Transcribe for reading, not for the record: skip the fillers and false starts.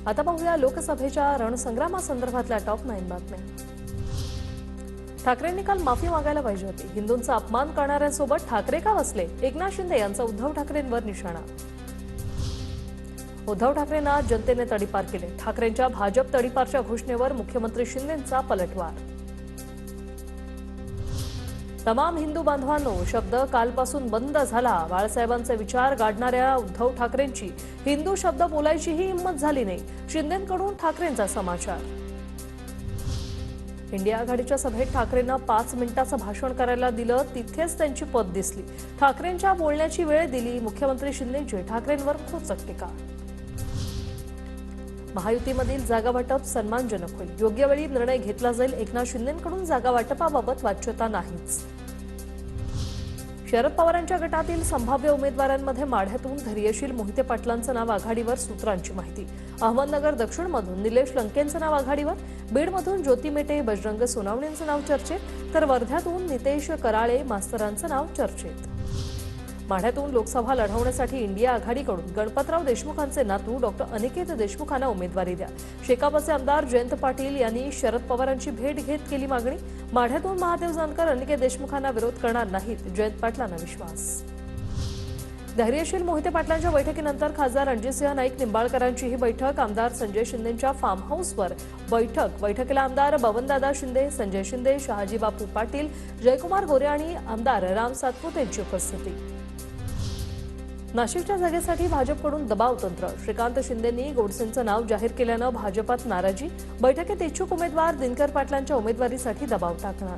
आता पाहूया लोकसभेच्या रणसंग्रामासंदर्भातल्या टॉप 9 बातम्या। ठाकरेंनी काल माफी मागायला पाहिजे होती। हिंदूंचा अपमान करणाऱ्यांसोबत ठाकरे का बसले? एकनाथ शिंदे यांचा उद्धव ठाकरेंवर निशाणा। उद्धव ठाकरेंना जनतेने तडीपार केले। ठाकरेंच्या भाजप तडीपारच्या घोषणेवर मुख्यमंत्री शिंदेंचा पलटवार। तमाम हिंदू बांधवांनो, शब्द कालपासून बंद झाला। बाळासाहेबांचे विचार गाडणाऱ्या उद्धव ठाकरेंची हिंदू शब्द बोलायचीही हिंमत झाली नाही। शिंदेंकडून ठाकरेंचा समाचार। इंडिया आघाडीच्या सभेत ठाकरेंना 5 मिनिटांचं भाषण करायला दिलं, तिथेच त्यांची पद दिसली। ठाकरेंच्या बोलण्याची वेळ दिली। मुख्यमंत्री शिंदेंची ठाकरेंवर खोचक टीका। महायुतीमधील जागा वाटप सन्मानजनक होईल। योग्य वेळी निर्णय घेतला जाईल। एकनाथ शिंदेंकडून जागा वाटपाबाबत वाच्यता नाहीच। शरद पवारांच्या गटातील संभाव्य उमेदवारांमध्ये माढ्यातून धैर्यशील मोहिते पाटलांचं नाव आघाडीवर, सूत्रांची माहिती। अहमदनगर दक्षिणमधून निलेश लंकेंचं नाव आघाडीवर, बीडमधून ज्योती मेटे, बजरंग सोनावणेंचं नाव चर्चेत, तर वर्ध्यातून नितेश कराळे मास्तरांचं नाव चर्चेत। माढ्यातून लोकसभा लढवण्यासाठी इंडिया आघाडीकडून गणपतराव देशमुखांचे नातू डॉक्टर अनिकेत देशमुखांना उमेदवारी द्या। शेकापचे आमदार जयंत पाटील यांनी शरद पवारांची भेट घेत केली मागणी। माढ्यातून महादेव जानकर अनिकेत देशमुखांना विरोध करणार नाहीत, जयंत पाटलांना विश्वास। धैर्यशील मोहिते पाटलांच्या बैठकीनंतर खासदार रणजितसिंह नाईक निंबाळकरांचीही बैठक। आमदार संजय शिंदेंच्या फार्म हाऊसवर बैठकीला आमदार बबनदादा शिंदे, संजय शिंदे, शहाजी बापू पाटील, जयकुमार गोरे आणि आमदार राम सातपुते यांची उपस्थिती। नाशिकच्या जागेसाठी भाजपकडून दबाव तंत्र। श्रीकांत शिंदेंनी गोडसेंचं नाव जाहीर केल्यानं भाजपात नाराजी। बैठकीत इच्छुक उमेदवार दिनकर पाटलांच्या उमेदवारीसाठी दबाव टाकणार।